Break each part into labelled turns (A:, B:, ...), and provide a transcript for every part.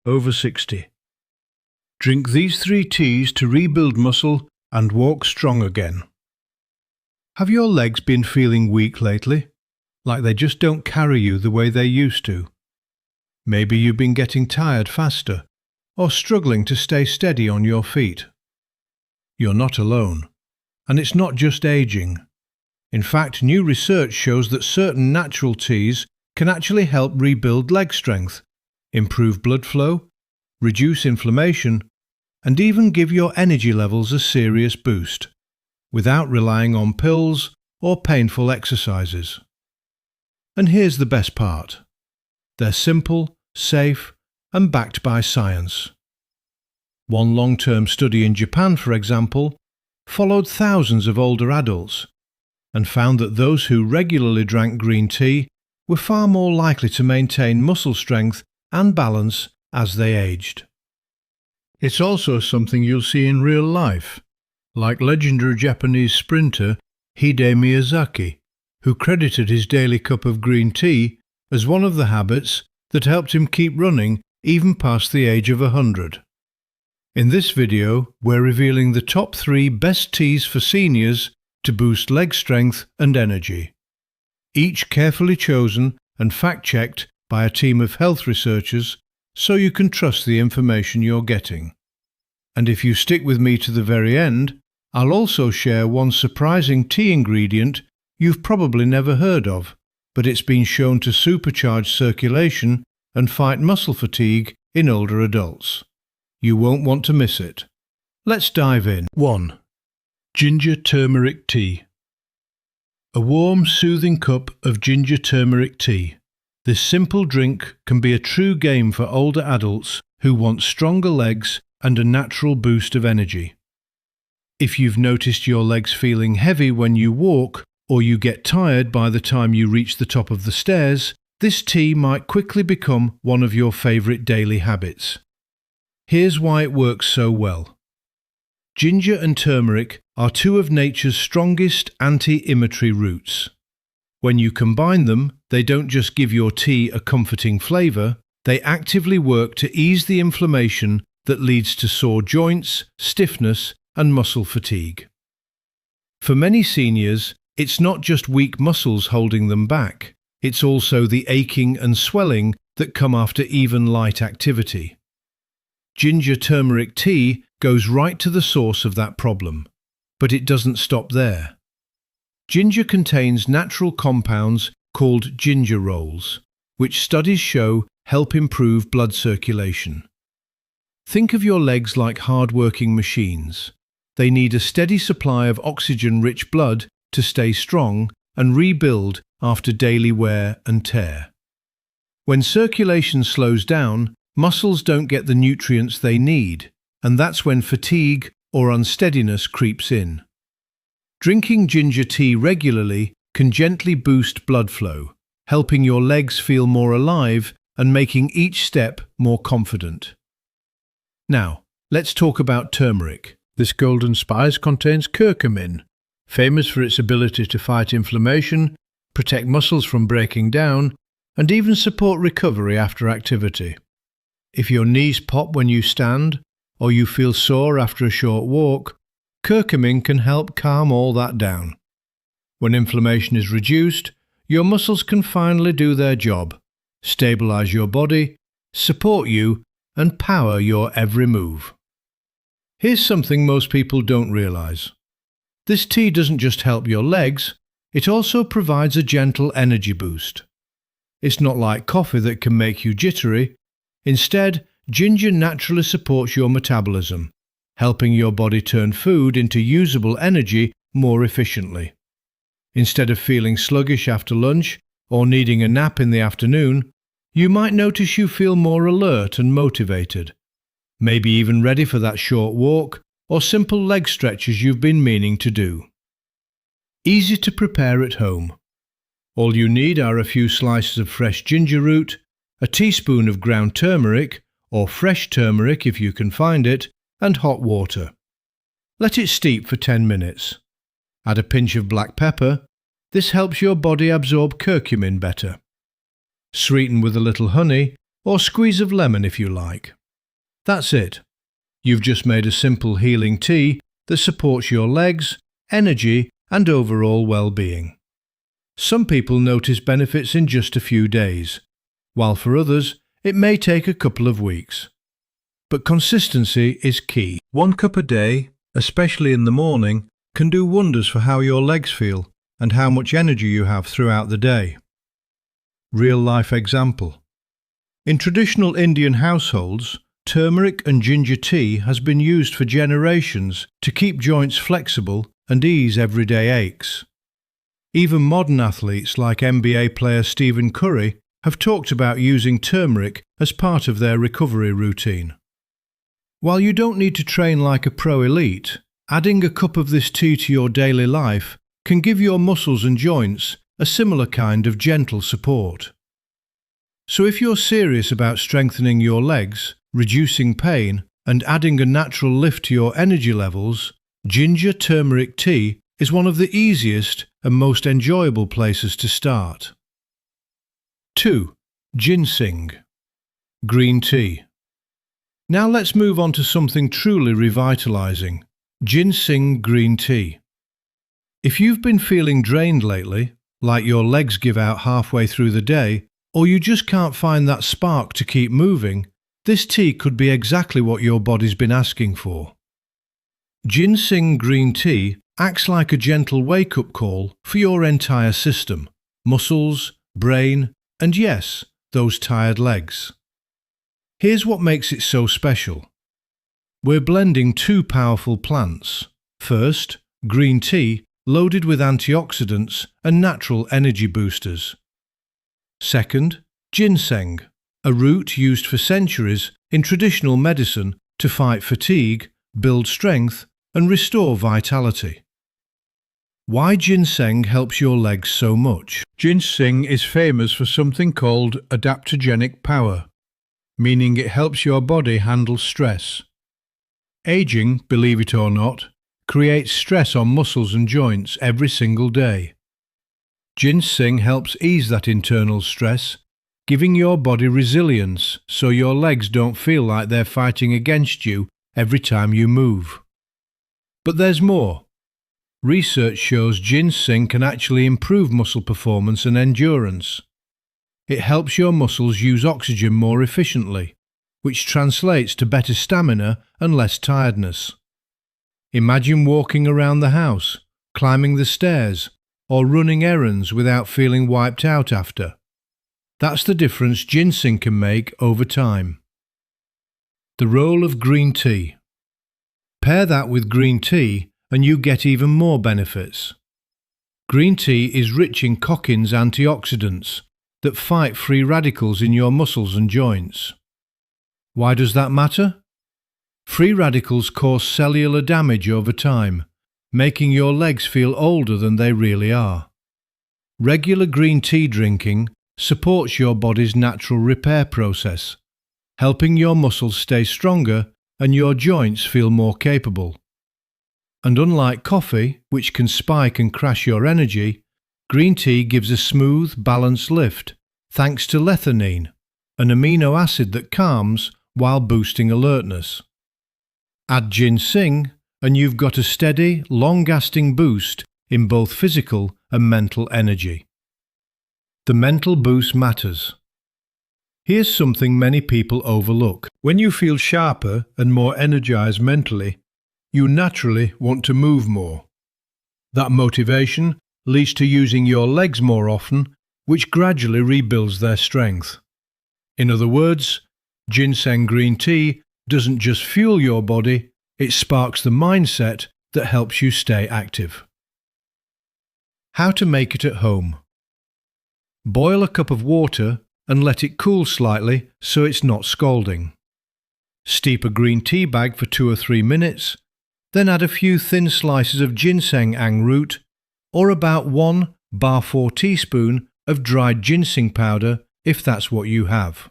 A: over 60. Drink these 3 teas to rebuild muscle and walk strong again. Have your legs been feeling weak lately? Like they just don't carry you the way they used to? Maybe you've been getting tired faster or struggling to stay steady on your feet. You're not alone. And it's not just aging. In fact, new research shows that certain natural teas can actually help rebuild leg strength, improve blood flow, reduce inflammation, and even give your energy levels a serious boost, without relying on pills or painful exercises. And here's the best part. They're simple, safe, and backed by science. One long-term study in Japan, for example, followed thousands of older adults and found that those who regularly drank green tea were far more likely to maintain muscle strength and balance as they aged. It's also something you'll see in real life, like legendary Japanese sprinter Hide Miyazaki, who credited his daily cup of green tea as one of the habits that helped him keep running even past the age of 100. In this video, we're revealing the top 3 best teas for seniors to boost leg strength and energy, each carefully chosen and fact-checked by a team of health researchers so you can trust the information you're getting. And if you stick with me to the very end, I'll also share one surprising tea ingredient you've probably never heard of, but it's been shown to supercharge circulation and fight muscle fatigue in older adults. You won't want to miss it. Let's dive in. 1. Ginger turmeric tea. A warm, soothing cup of ginger turmeric tea. This simple drink can be a true game for older adults who want stronger legs and a natural boost of energy. If you've noticed your legs feeling heavy when you walk, or you get tired by the time you reach the top of the stairs, this tea might quickly become one of your favourite daily habits. Here's why it works so well. Ginger and turmeric are 2 of nature's strongest anti-inflammatory roots. When you combine them, they don't just give your tea a comforting flavour, they actively work to ease the inflammation that leads to sore joints, stiffness, and muscle fatigue. For many seniors, it's not just weak muscles holding them back, it's also the aching and swelling that come after even light activity. Ginger turmeric tea goes right to the source of that problem, but it doesn't stop there. Ginger contains natural compounds called gingerols, which studies show help improve blood circulation. Think of your legs like hard-working machines. They need a steady supply of oxygen-rich blood to stay strong and rebuild after daily wear and tear. When circulation slows down, muscles don't get the nutrients they need, and that's when fatigue or unsteadiness creeps in. Drinking ginger tea regularly can gently boost blood flow, helping your legs feel more alive and making each step more confident. Now, let's talk about turmeric. This golden spice contains curcumin, famous for its ability to fight inflammation, protect muscles from breaking down, and even support recovery after activity. If your knees pop when you stand, or you feel sore after a short walk, curcumin can help calm all that down. When inflammation is reduced, your muscles can finally do their job, stabilize your body, support you, and power your every move. Here's something most people don't realize. This tea doesn't just help your legs, it also provides a gentle energy boost. It's not like coffee that can make you jittery. Instead, ginger naturally supports your metabolism, helping your body turn food into usable energy more efficiently. Instead of feeling sluggish after lunch or needing a nap in the afternoon, you might notice you feel more alert and motivated, maybe even ready for that short walk or simple leg stretches you've been meaning to do. Easy to prepare at home. All you need are a few slices of fresh ginger root, a teaspoon of ground turmeric, or fresh turmeric if you can find it, and hot water. Let it steep for 10 minutes. Add a pinch of black pepper. This helps your body absorb curcumin better. Sweeten with a little honey, or squeeze of lemon if you like. That's it. You've just made a simple healing tea that supports your legs, energy, and overall well-being. Some people notice benefits in just a few days, while for others it may take a couple of weeks. But consistency is key. 1 cup a day, especially in the morning, can do wonders for how your legs feel and how much energy you have throughout the day. Real-life example. In traditional Indian households, turmeric and ginger tea has been used for generations to keep joints flexible and ease everyday aches. Even modern athletes like NBA player Stephen Curry have talked about using turmeric as part of their recovery routine. While you don't need to train like a pro elite, adding a cup of this tea to your daily life can give your muscles and joints a similar kind of gentle support. So if you're serious about strengthening your legs, reducing pain, and adding a natural lift to your energy levels, ginger turmeric tea is one of the easiest and most enjoyable places to start. 2. Ginseng. Green tea. Now let's move on to something truly revitalizing. Ginseng green tea. If you've been feeling drained lately, like your legs give out halfway through the day, or you just can't find that spark to keep moving, this tea could be exactly what your body's been asking for. Ginseng green tea acts like a gentle wake-up call for your entire system, muscles, brain, and yes, those tired legs. Here's what makes it so special. We're blending 2 powerful plants. First, green tea loaded with antioxidants and natural energy boosters. Second, ginseng, a root used for centuries in traditional medicine to fight fatigue, build strength, and restore vitality. Why ginseng helps your legs so much? Ginseng is famous for something called adaptogenic power, meaning it helps your body handle stress. Aging, believe it or not, creates stress on muscles and joints every single day. Ginseng helps ease that internal stress, giving your body resilience so your legs don't feel like they're fighting against you every time you move. But there's more. Research shows ginseng can actually improve muscle performance and endurance. It helps your muscles use oxygen more efficiently, which translates to better stamina and less tiredness. Imagine walking around the house, climbing the stairs, or running errands without feeling wiped out after. That's the difference ginseng can make over time. The role of green tea. Pair that with green tea and you get even more benefits. Green tea is rich in Cochin's antioxidants that fight free radicals in your muscles and joints. Why does that matter? Free radicals cause cellular damage over time, making your legs feel older than they really are. Regular green tea drinking supports your body's natural repair process, helping your muscles stay stronger and your joints feel more capable. And unlike coffee, which can spike and crash your energy, green tea gives a smooth, balanced lift thanks to L-theanine, an amino acid that calms while boosting alertness. Add ginseng and you've got a steady, long-lasting boost in both physical and mental energy. The mental boost matters. Here's something many people overlook. When you feel sharper and more energized mentally, you naturally want to move more. That motivation leads to using your legs more often, which gradually rebuilds their strength. In other words, ginseng green tea doesn't just fuel your body, it sparks the mindset that helps you stay active. How to make it at home. Boil a cup of water and let it cool slightly so it's not scalding. Steep a green tea bag for 2 or 3 minutes, then add a few thin slices of ginseng root or about 1 bar-4 teaspoon of dried ginseng powder if that's what you have.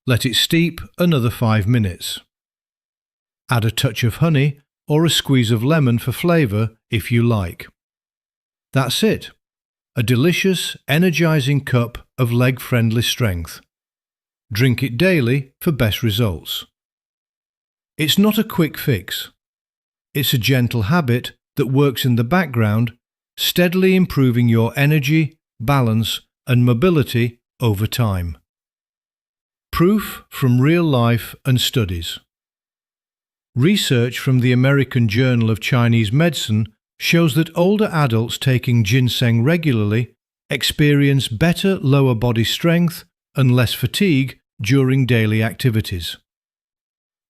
A: Let it steep another 5 minutes. Add a touch of honey or a squeeze of lemon for flavour if you like. That's it. A delicious, energizing cup of leg-friendly strength. Drink it daily for best results. It's not a quick fix. It's a gentle habit that works in the background, steadily improving your energy, balance, and mobility over time. Proof from real life and studies. Research from the American Journal of Chinese Medicine shows that older adults taking ginseng regularly experience better lower body strength and less fatigue during daily activities.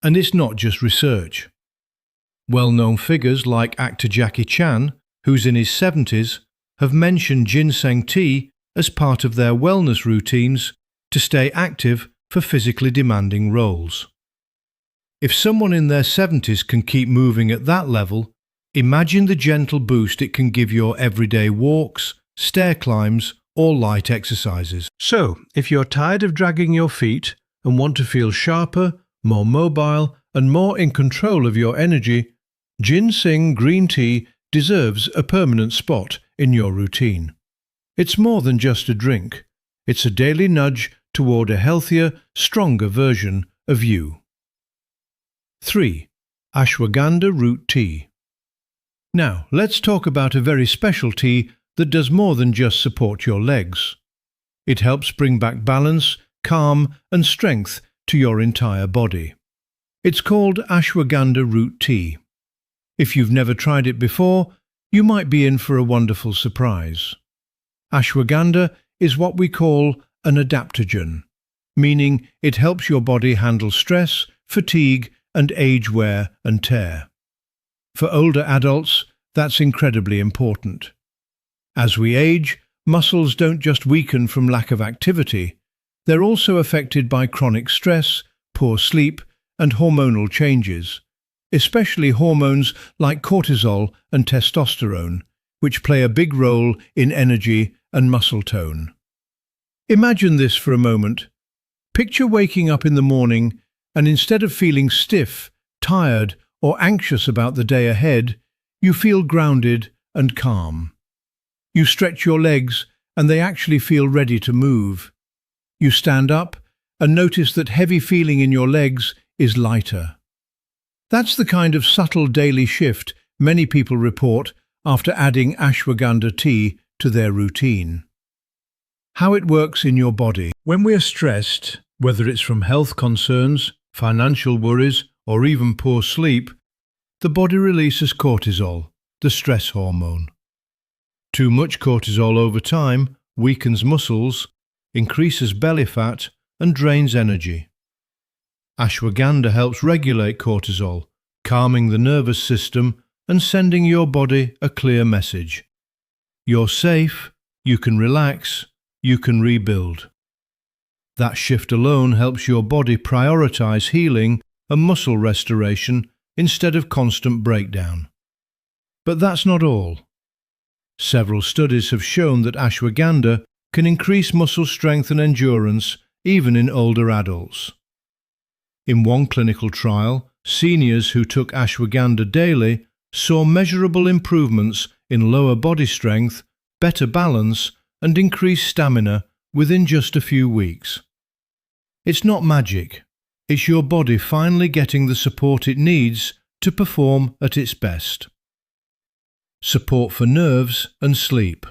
A: And it's not just research. Well-known figures like actor Jackie Chan, who's in his 70s, have mentioned ginseng tea as part of their wellness routines to stay active for physically demanding roles. If someone in their 70s can keep moving at that level, imagine the gentle boost it can give your everyday walks, stair climbs, or light exercises. So, if you're tired of dragging your feet and want to feel sharper, more mobile, and more in control of your energy, ginseng green tea deserves a permanent spot in your routine. It's more than just a drink. It's a daily nudge toward a healthier, stronger version of you. 3. Ashwagandha root tea. Now, let's talk about a very special tea that does more than just support your legs. It helps bring back balance, calm, and strength to your entire body. It's called ashwagandha root tea. If you've never tried it before, you might be in for a wonderful surprise. Ashwagandha is what we call an adaptogen, meaning it helps your body handle stress, fatigue, and age wear and tear. For older adults, that's incredibly important. As we age, muscles don't just weaken from lack of activity, they're also affected by chronic stress, poor sleep, and hormonal changes, especially hormones like cortisol and testosterone, which play a big role in energy and muscle tone. Imagine this for a moment. Picture waking up in the morning and instead of feeling stiff, tired, or anxious about the day ahead, you feel grounded and calm. You stretch your legs and they actually feel ready to move. You stand up and notice that heavy feeling in your legs is lighter. That's the kind of subtle daily shift many people report after adding ashwagandha tea to their routine. How it works in your body. When we are stressed, whether it's from health concerns, financial worries, or even poor sleep, the body releases cortisol, the stress hormone. Too much cortisol over time weakens muscles, increases belly fat, and drains energy. Ashwagandha helps regulate cortisol, calming the nervous system and sending your body a clear message. You're safe, you can relax, you can rebuild. That shift alone helps your body prioritize healing and muscle restoration instead of constant breakdown. But that's not all. Several studies have shown that ashwagandha can increase muscle strength and endurance even in older adults. In one clinical trial, seniors who took ashwagandha daily saw measurable improvements in lower body strength, better balance, and increased stamina within just a few weeks. It's not magic. It's your body finally getting the support it needs to perform at its best. Support for nerves and sleep.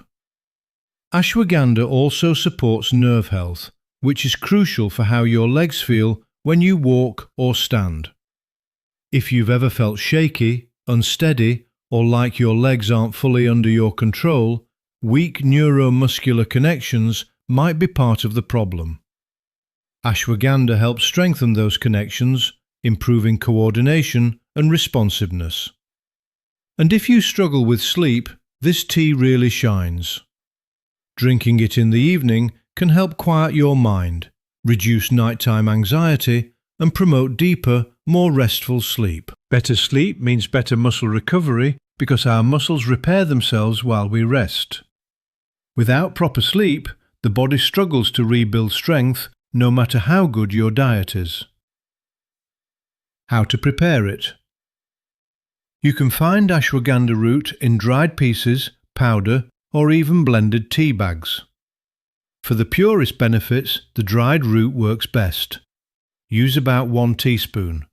A: Ashwagandha also supports nerve health, which is crucial for how your legs feel when you walk or stand. If you've ever felt shaky, unsteady, or like your legs aren't fully under your control, weak neuromuscular connections might be part of the problem. Ashwagandha helps strengthen those connections, improving coordination and responsiveness. And if you struggle with sleep, this tea really shines. Drinking it in the evening can help quiet your mind, reduce nighttime anxiety, and promote deeper, more restful sleep. Better sleep means better muscle recovery because our muscles repair themselves while we rest. Without proper sleep, the body struggles to rebuild strength no matter how good your diet is. How to prepare it. You can find ashwagandha root in dried pieces, powder, or even blended tea bags. For the purest benefits, the dried root works best. Use about 1 teaspoon.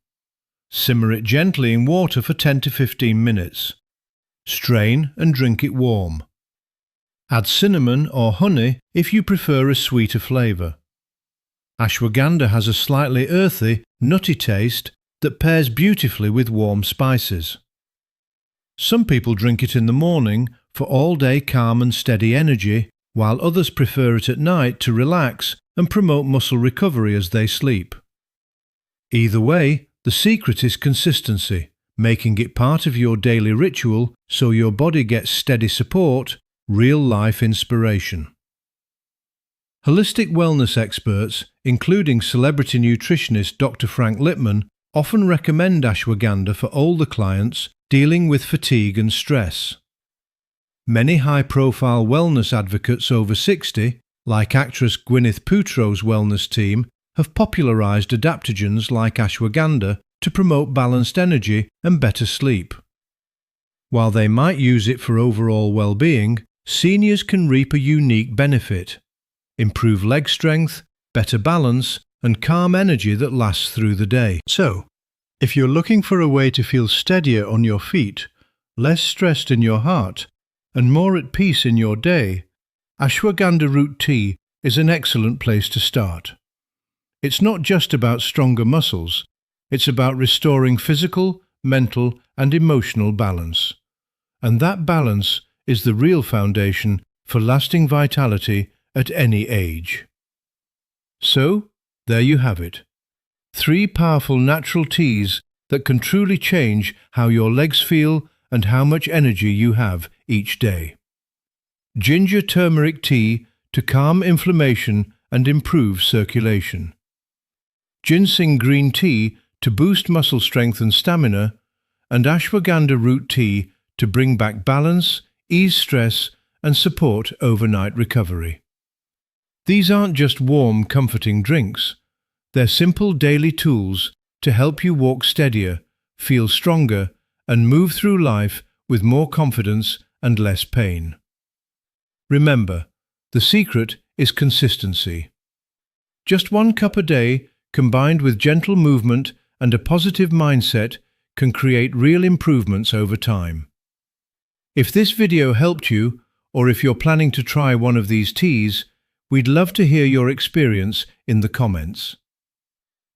A: Simmer it gently in water for 10 to 15 minutes. Strain and drink it warm. Add cinnamon or honey if you prefer a sweeter flavour. Ashwagandha has a slightly earthy, nutty taste that pairs beautifully with warm spices. Some people drink it in the morning for all-day calm and steady energy, while others prefer it at night to relax and promote muscle recovery as they sleep. Either way, the secret is consistency, making it part of your daily ritual so your body gets steady support, real-life inspiration. Holistic wellness experts, including celebrity nutritionist Dr. Frank Lipman, often recommend ashwagandha for older clients dealing with fatigue and stress. Many high-profile wellness advocates over 60, like actress Gwyneth Paltrow's wellness team, have popularized adaptogens like ashwagandha to promote balanced energy and better sleep. While they might use it for overall well-being, seniors can reap a unique benefit: improve leg strength, better balance, and calm energy that lasts through the day. So, if you're looking for a way to feel steadier on your feet, less stressed in your heart, and more at peace in your day, ashwagandha root tea is an excellent place to start. It's not just about stronger muscles, it's about restoring physical, mental, and emotional balance. And that balance is the real foundation for lasting vitality at any age. So, there you have it. 3 powerful natural teas that can truly change how your legs feel and how much energy you have each day. Ginger turmeric tea to calm inflammation and improve circulation. Ginseng green tea to boost muscle strength and stamina, and ashwagandha root tea to bring back balance, ease stress, and support overnight recovery. These aren't just warm, comforting drinks. They're simple daily tools to help you walk steadier, feel stronger, and move through life with more confidence and less pain. Remember, the secret is consistency. Just 1 cup a day, combined with gentle movement and a positive mindset, can create real improvements over time. If this video helped you, or if you're planning to try one of these teas, we'd love to hear your experience in the comments.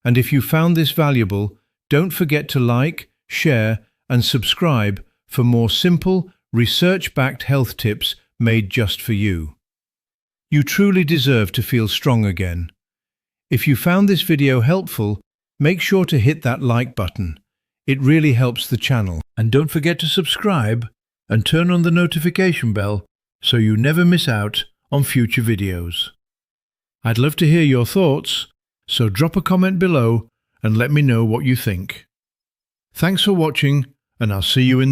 A: And if you found this valuable, don't forget to like, share, and subscribe for more simple, research-backed health tips made just for you. You truly deserve to feel strong again. If you found this video helpful, make sure to hit that like button. It really helps the channel. And don't forget to subscribe and turn on the notification bell so you never miss out on future videos. I'd love to hear your thoughts, so drop a comment below and let me know what you think. Thanks for watching, and I'll see you in